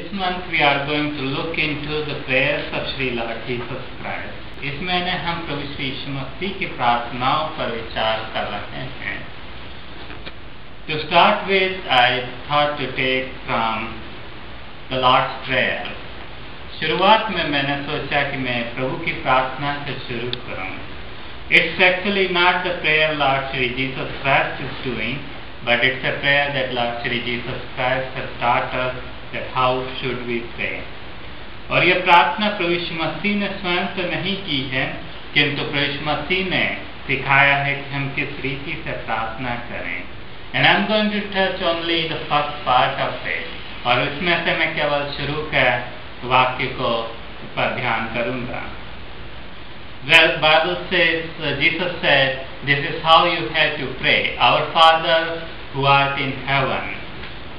This month we are going to look into the prayers of Sri Lord Jesus Christ. इस महीने हम प्रभु श्री यीशु मसीह की प्रार्थनाओं पर विचार कर रहे हैं. To start with, I thought to take from the Lord's Prayer. शुरुआत में मैंने सोचा कि मैं प्रभु की प्रार्थना से शुरू करूं. It's actually not the prayer Lord Sri Jesus Christ is doing, but it's a prayer that Lord Sri Jesus Christ has taught us that how should we pray. और यह प्रार्थना प्रभु यीशु मसीह ने स्वयं तो नहीं की है, किंतु प्रभु यीशु मसीह ने सिखाया है कि हम किस रीति से प्रार्थना करें. And I'm going to touch only the first part of it. और इसमें से मैं केवल शुरू के वाक्य को पर ध्यान करूंगा. Well, Bible says, Jesus said, this is how you have to pray. Our Father who art in heaven.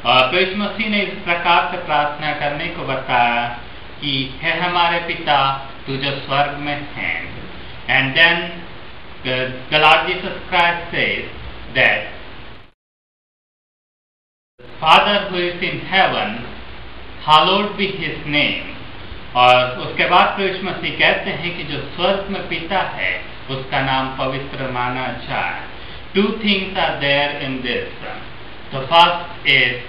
और प्रभु यीशु मसीह ने इस प्रकार से प्रार्थना करने को बताया कि हे हमारे पिता तू जो स्वर्ग में है. And then the Lord Jesus Christ says that Father who is in heaven, hallowed be his name. और उसके बाद प्रभु यीशु मसीह कहते हैं कि जो स्वर्ग में पिता है उसका नाम पवित्र माना जाए. Two things are there in this. The first is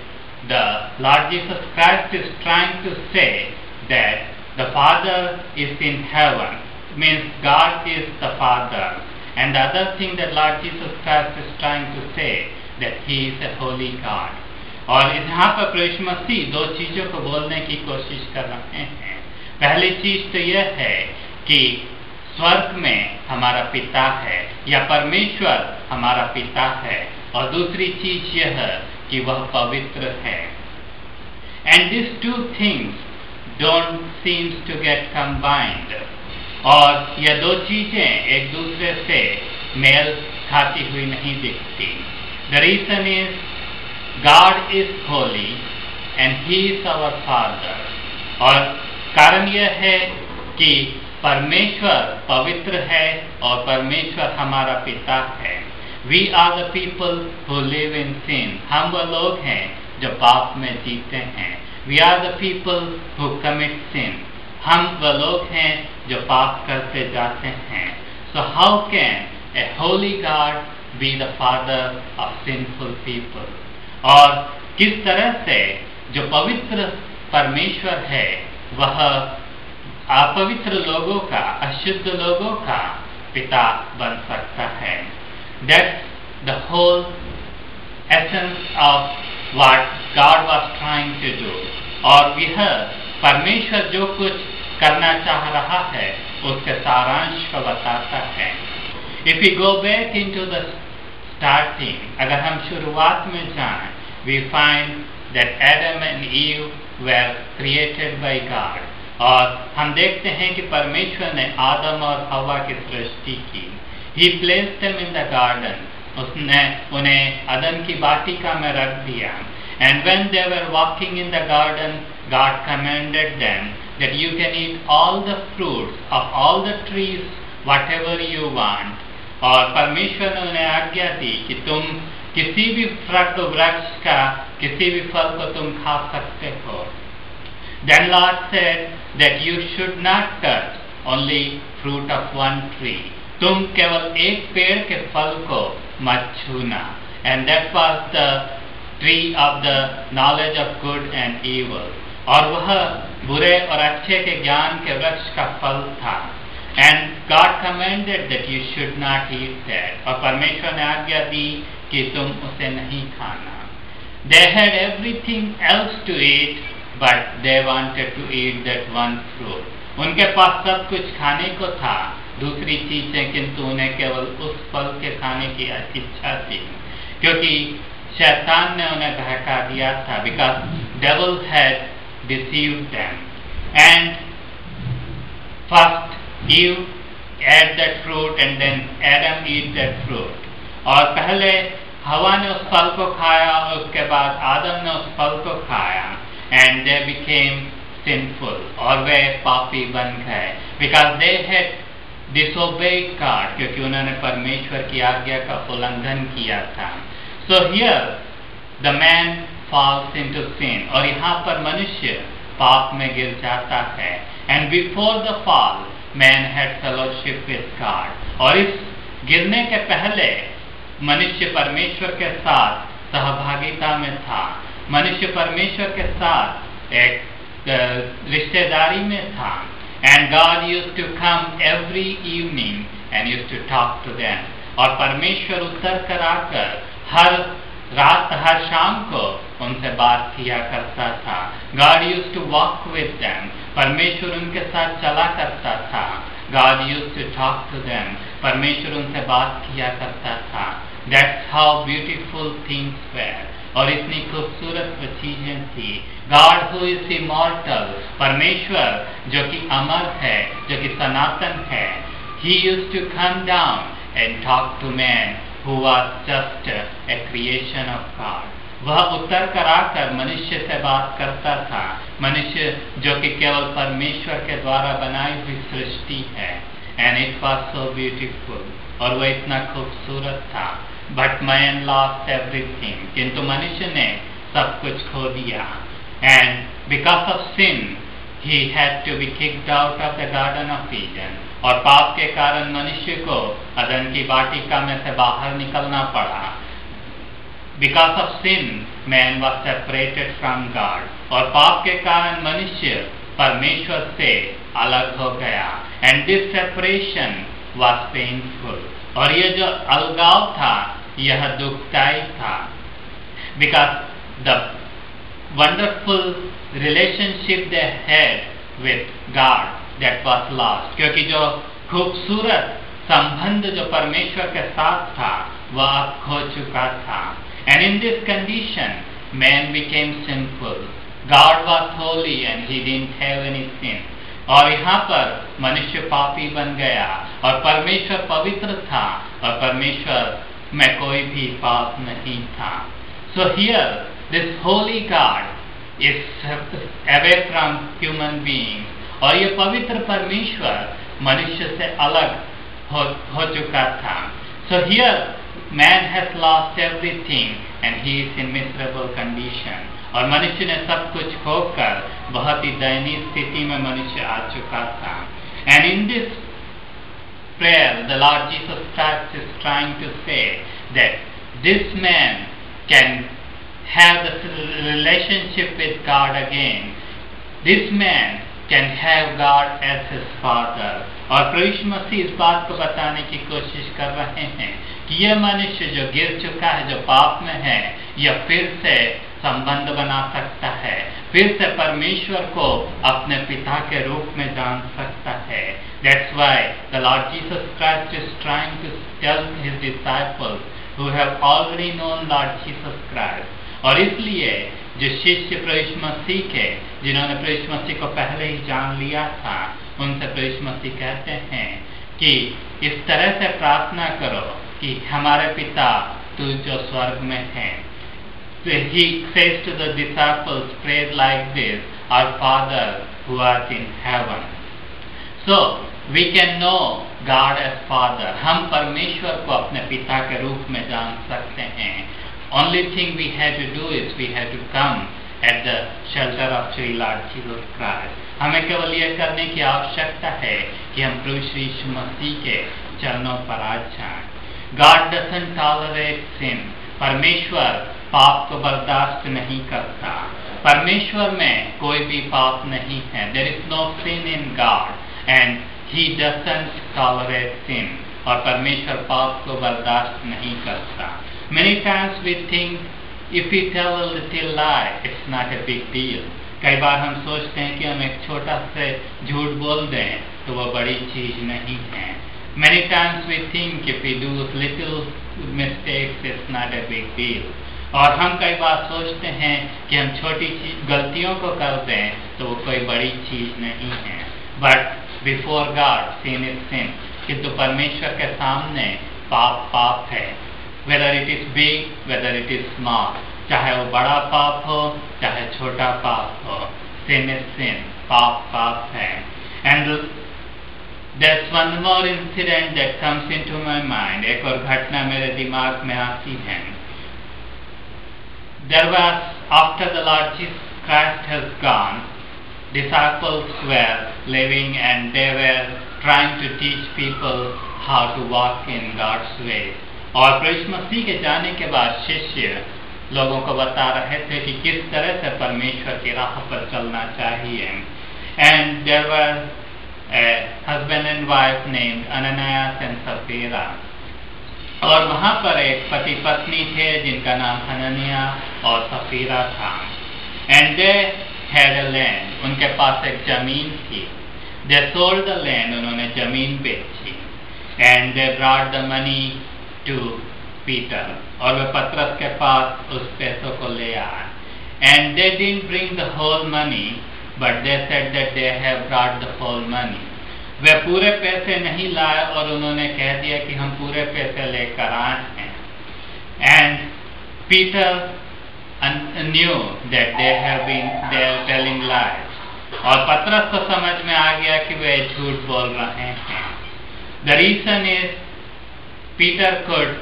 the Lord Jesus Christ is trying to say that the Father is in heaven, means God is the Father. And the other thing that Lord Jesus Christ is trying to say that He is a holy God. और यहाँ पर प्रभु यीशु मसीह दो चीजों को बोलने की कोशिश कर रहे हैं. पहली चीज तो यह है कि स्वर्ग में हमारा पिता है या परमेश्वर हमारा पिता है, और दूसरी चीज यह कि वह पवित्र है. And these two things don't seem to get combined. और यह दो चीजें एक दूसरे से मेल खाती हुई नहीं दिखती. The reason is God is holy and He is our Father. और कारण यह है कि परमेश्वर पवित्र है और परमेश्वर हमारा पिता है. We are the people who live in sin. हम वो लोग हैं जो पाप में जीते हैं. We are the people who commit sin. हम वो लोग हैं जो पाप करते जाते हैं. So how can a holy God be the father of sinful people? और किस तरह से जो पवित्र परमेश्वर है वह अपवित्र लोगों का, अशुद्ध लोगों का पिता बन सकता है. That's the whole essence of what God was trying to do. और यह परमेश्वर जो कुछ करना चाह रहा है उसके सारांश को बताता है. If we go back into the starting, अगर हम शुरुआत में जाएं, we find that Adam and Eve were created by God. और हम देखते हैं कि परमेश्वर ने आदम और हवा की सृष्टि की. He placed them in the garden. उसने उन्हें अदन की वाटिका में रख दिया. And when they were walking in the garden, God commanded them that you can eat all the fruits of all the trees, whatever you want. और परमेश्वर ने उन्हें आज्ञा दी कि तुम किसी भी वृक्ष का किसी भी फल को तुम खा सकते हो. Then Lord said that you should not touch only fruit of one tree. तुम केवल एक पेड़ के फल को मत छूना. And that was the tree of the knowledge of good and evil. और वह बुरे और अच्छे के ज्ञान के वृक्ष का फल था. And God commanded that you should not eat that. और परमेश्वर ने आज्ञा दी कि तुम उसे नहीं खाना. They had everything else to eat, but they wanted to eat that one fruit. उनके पास सब कुछ खाने को था, दूसरी चीजें, किंतु उन्हें केवल उस फल के खाने की इच्छा थी, क्योंकि शैतान ने उन्हें बहका दिया था. Because devil had deceived them. And first Eve ate that fruit and then Adam ate that fruit. और पहले हवा ने उस फल को खाया और उसके बाद आदम ने उस फल को खाया. And they became sinful. और वे पापी बन गए. Because they had disobeyed God. क्योंकि उन्होंने परमेश्वर की आज्ञा का उल्लंघन किया था. So here the man falls into sin. और यहाँ पर मनुष्य पाप में गिर जाता है। And before the fall man had fellowship with God, और इस गिरने के पहले मनुष्य परमेश्वर के साथ सहभागिता में था, मनुष्य परमेश्वर के साथ एक रिश्तेदारी में था। And God used to come every evening and used to talk to them, और परमेश्वर उतर कर आकर हर रात हर शाम को उनसे बात किया करता था। God used to walk with them, परमेश्वर उनके साथ चला करता था। God used to talk to them, परमेश्वर उनसे बात किया करता था। That's how beautiful things were, और इतनी खूबसूरत वो चीजें थी। गॉड हु इज इमॉर्टल, परमेश्वर जो कि अमर है, जो कि सनातन है, he used to come down and talk to man who was just a creation of God. वह उतर कर आकर मनुष्य से बात करता था, मनुष्य जो कि केवल परमेश्वर के द्वारा बनाई हुई सृष्टि है। And it was so beautiful, और वह इतना खूबसूरत था। But man lost everything, किंतु मनुष्य ने सब कुछ खो दिया। And because of sin, he had to be kicked out of the Garden of Eden, और पाप के कारण मनुष्य को अदन की वाटिका में से बाहर निकलना पड़ा। Because of sin, man was separated from God, और पाप के कारण मनुष्य परमेश्वर से अलग हो गया। And this separation was painful, और ये जो अलगाव था यह दुखदायी था। Because the wonderful relationship they had with God that was lost, क्योंकि जो खूबसूरत संबंध जो परमेश्वर के साथ था वह अब खो चुका था। And in this condition, man became sinful. God was holy and he didn't have any sin. और यहाँ पर मनुष्य पापी बन गया और परमेश्वर पवित्र था और परमेश्वर में कोई भी पाप नहीं था। So here, this holy God is away from human beings, और ये पवित्र परमेश्वर मनुष्य से अलग हो चुका था। So here man has lost everything and he is in miserable condition, और मनुष्य ने सब कुछ खोकर बहुत ही दयनीय स्थिति में मनुष्य आ चुका था। And in this prayer, the Lord Jesus Christ is trying to say that this man can have the relationship with God again. This man can have God as his father. और प्रभु यीशु मसीह इस बात को बताने की कोशिश कर रहे हैं कि यह मनुष्य जो गिर चुका है, जो पाप में है, यह फिर से संबंध बना सकता है, फिर से परमेश्वर को अपने पिता के रूप में जान सकता है। That's why the Lord Jesus Christ is trying to tell his disciples who have already known Lord Jesus Christ, और इसलिए जो शिष्य प्रभु यीशु मसीह के, जिन्होंने प्रभु यीशु मसीह को पहले ही जान लिया था, उनसे प्रभु यीशु मसीह कहते हैं कि इस तरह से प्रार्थना करो कि हमारे पिता तू जो स्वर्ग में है। So he says to the disciples, pray like this, our Father who art in heaven. So we can know God as Father. हम परमेश्वर को अपने पिता के रूप में जान सकते हैं। Only thing we have to do is we have to come at the shelter of Sri Lord Jesus Christ. हमें केवल यह करने की आवश्यकता है कि हम प्रभु श्री यीशु मसीह के चरणों पर आ जाएं। God doesn't tolerate sin. परमेश्वर पाप को बर्दाश्त नहीं करता। परमेश्वर में कोई भी पाप नहीं है। There is no sin in God and He doesn't tolerate sin. और परमेश्वर पाप को बर्दाश्त नहीं करता। Many times we think if we tell a little lie, it's not a big deal. कई बार हम सोचते हैं कि हम एक छोटा से झूठ बोल दें तो वो बड़ी चीज नहीं है। Many times we think if we do little mistakes, it's not a big deal. और हम कई बार सोचते हैं कि हम छोटी गलतियों को कर दें तो वो कोई बड़ी चीज नहीं है। But before God, sin is sin. किंतु परमेश्वर के सामने पाप पाप है। Whether it is big, whether it is small, चाहे वो बड़ा पाप हो, चाहे छोटा पाप हो, sin is sin, पाप पाप है। And there's one more incident that comes into my mind. एक और घटना मेरे दिमाग में आती है। There was, after the Lord Jesus Christ has gone, disciples were living and they were trying to teach people how to walk in God's way. और प्रभु मसीह के जाने के बाद शिष्य लोगों को बता रहे थे कि किस तरह से परमेश्वर की राह पर चलना चाहिए. And there were a husband and wife named Ananias and Sapphira. और वहाँ पर एक पति पत्नी थे जिनका नाम हननिया और सफीरा था. And they had a land. उनके पास एक जमीन थी. They sold the land. उन्होंने जमीन बेची. And they brought the money to Peter. और वे पतरस के पास उस पैसों को ले आए. And they didn't bring the whole money, but they said that they have brought the whole money. वे पूरे पैसे नहीं लाए और उन्होंने कह दिया कि हम पूरे पैसे लेकर आए हैं. And Peter knew that they are telling lies. और पतरस को समझ में आ गया कि वे झूठ बोल रहे हैं. The reason is Peter could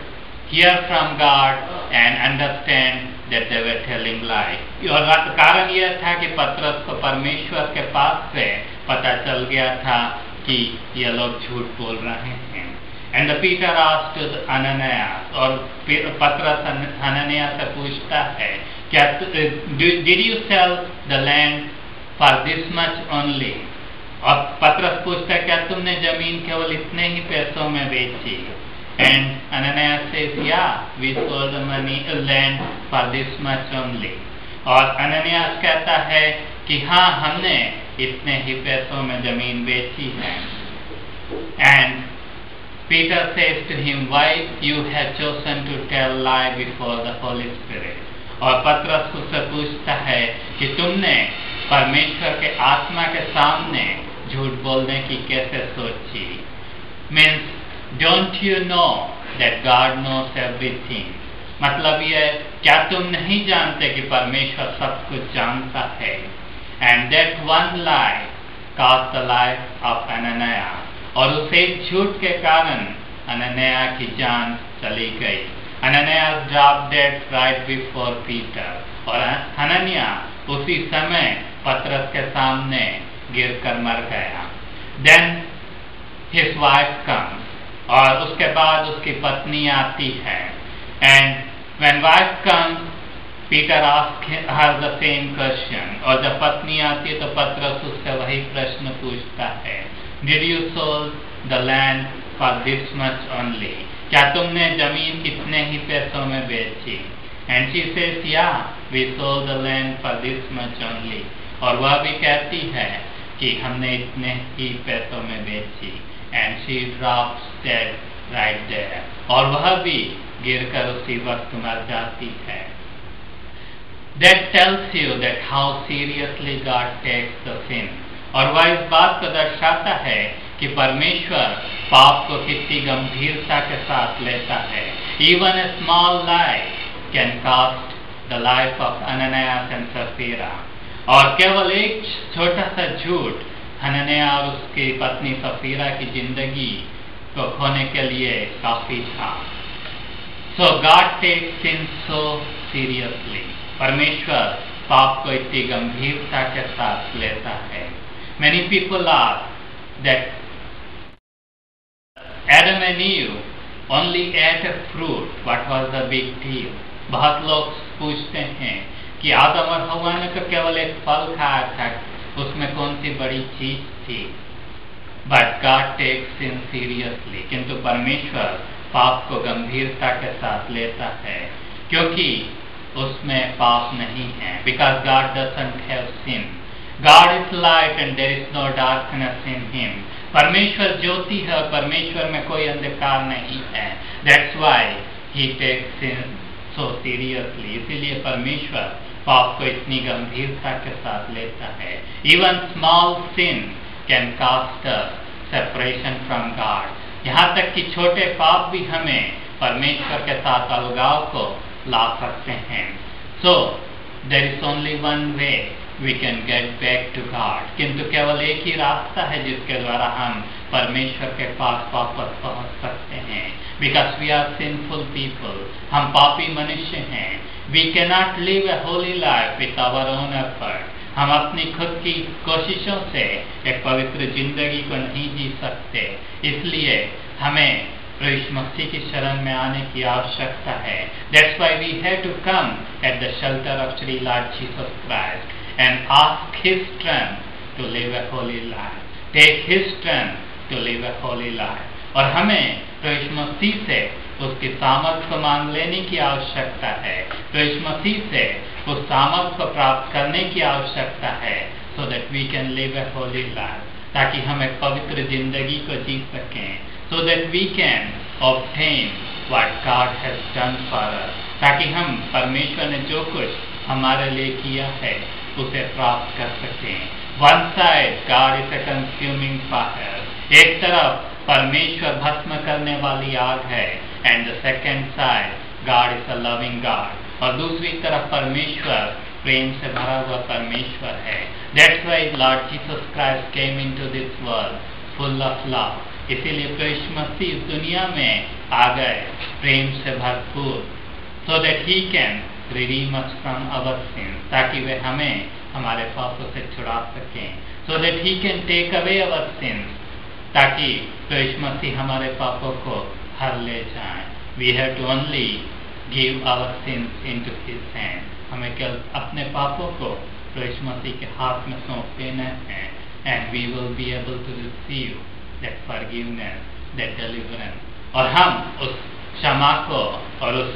hear from God and understand that they were telling lies. और कारण यह था कि पतरस को परमेश्वर के पास से पता चल गया था कि ये लोग झूठ बोल रहे हैं. And the Peter asked Ananias, और पतरस हननिया से पूछता है, क्या did you sell the land for this much only? और पतरस पूछता है, क्या तुमने जमीन केवल इतने ही पैसों में बेची? And Ananias says, yeah, we sold the land for this much only. और अननियास कहता है कि हाँ, हमने इतने ही पैसों में जमीन बेची है. And Peter says to him, why you have chosen to tell lie before the Holy Spirit? और पतरस उससे पूछता है कि तुमने परमेश्वर के आत्मा के सामने झूठ बोलने की कैसे सोची? Means, don't you know that God knows everything? मतलब ये, क्या तुम नहीं जानते कि परमेश्वर सब कुछ जानता है? And that one lie cost the life of Ananias. और उस एक झूठ के कारण अनन्या की जान चली गई. Ananias dropped dead right before Peter. और हनन्या उसी समय पतरस के सामने गिरकर मर गया. Then his wife comes. और उसके बाद उसकी पत्नी आती है. And when wife comes, Peter asks her the same question. और जब पत्नी आती है तो पतरस उससे वही प्रश्न पूछता है. Did you sold the land for this much only? क्या तुमने जमीन इतने ही पैसों में बेची? And she says, yeah, we sold the land for this much only. और वह भी कहती है कि हमने इतने ही पैसों में बेची. And she drops dead right there. और वह भी गिरकर उसी वक्त मर जाती है. That tells you that how seriously God takes the sin. और वह इस बात को दर्शाता है कि परमेश्वर पाप को कितनी गंभीरता के साथ लेता है. Even a small lie can cost the life of Ananias and Sapphira. और केवल एक छोटा सा झूठ हनन्या और उसकी पत्नी सफीरा की जिंदगी को खोने के लिए काफी था. So God takes sin so seriously. परमेश्वर पाप को इतनी गंभीरता के साथ लेता है. Many people ask that Adam and Eve only ate a fruit. What was the big deal? बहुत लोग पूछते हैं कि आदम और हव्वा ने तो केवल एक फल खाया था, उसमें कौन सी बड़ी चीज थी? But God takes sin seriously. किंतु परमेश्वर पाप को गंभीरता के साथ लेता है क्योंकि उसमें पाप नहीं है. Because God doesn't have sin. God is light and there is no darkness in Him. परमेश्वर ज्योति है और परमेश्वर में कोई अंधकार नहीं है. That's why He takes sin so seriously. इसीलिए परमेश्वर पाप को इतनी गंभीरता के साथ लेता है. Even small sin can cost us separation from God. यहाँ तक कि छोटे पाप भी हमें परमेश्वर के साथ अलगाव को ला सकते हैं. So there is only one way we can get back to God. किंतु केवल एक ही रास्ता है जिसके द्वारा हम परमेश्वर के पास वापस पहुंच सकते हैं. Because we are sinful people. हम पापी मनुष्य हैं. We cannot live a holy life with our own effort. हम अपनी खुद की कोशिशों से एक पवित्र जिंदगी को नहीं जी सकते, इसलिए हमें प्रभु मसीह की शरण में आने की आवश्यकता है. That's why we have to come at the shelter of Sri Lord Jesus Christ and ask His strength to live a holy life. Take His strength to live a holy life. और हमें प्रभु मसीह से उसकी सामर्थ को मांग लेने की आवश्यकता है. प्रभु मसीह से उस सामर्थ को प्राप्त करने की आवश्यकता है, so that we can live a holy life. ताकि हम एक पवित्र जिंदगी को जी सकें. So that we can obtain what God has done for us. ताकि हम परमेश्वर ने जो कुछ हमारे लिए किया है उसे प्राप्त कर सकें. One side God is a consuming fire. एक तरफ परमेश्वर भस्म करने वाली आग है, and the second side God is a loving God. और दूसरी तरफ परमेश्वर प्रेम से भरा हुआ परमेश्वर है. That's why Lord Jesus Christ came into this world full of love. इसीलिए प्रभु मसीह इस दुनिया में आ गए प्रेम से भरपूर, so that He can redeem us from our sins. ताकि वे हमें हमारे पापों से छुड़ा सकें. So that He can take away our sins. ताकि प्रभु मसीह हमारे पापों को हर ले जाएं. We have to only give our sins into His hand. हमें केवल अपने पापों को प्रभु मसीह के हाथ में सौंप देना है, and we will be able to receive that forgiveness, that deliverance. और हम उस क्षमा को और उस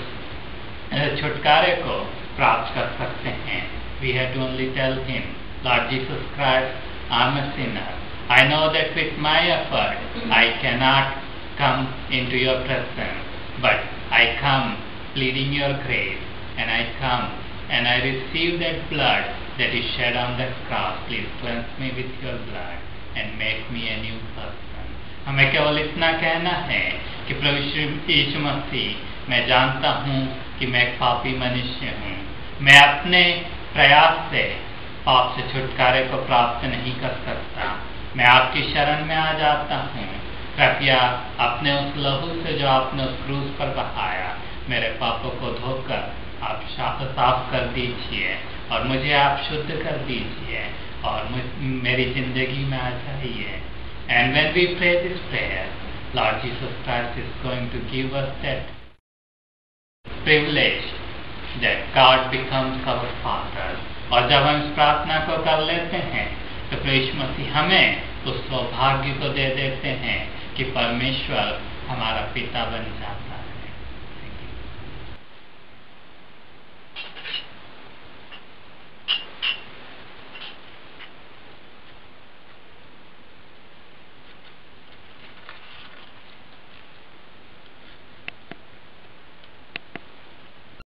छुटकारे को प्राप्त कर सकते हैं. We have to only tell Him, Lord Jesus Christ, I'm a sinner. I know that with my effort I cannot come into your presence, but I come pleading your grace, and I come and I receive that blood that is shed on the cross. Please cleanse me with your blood and make me a new person. हमें केवल इतना कहना है कि प्रभु यीशु मसीह, मैं जानता हूँ कि मैं एक पापी मनुष्य हूँ. मैं अपने प्रयास से पाप से छुटकारे को प्राप्त नहीं कर सकता. मैं आपकी शरण में आ जाता हूँ. कृपया अपने उस लहू से जो आपने उस क्रूस पर बहाया, मेरे पापों को धोकर आप साफ कर दीजिए और मुझे आप शुद्ध कर दीजिए और मेरी जिंदगी में आ जाइए. And when we pray this prayer, Lord Jesus Christ is going to give us that privilege that God becomes our Father. और जब हम इस प्रार्थना को कर लेते हैं तो प्रभु मसीह हमें उस सौभाग्य को दे देते हैं कि परमेश्वर हमारा पिता बन जाता है.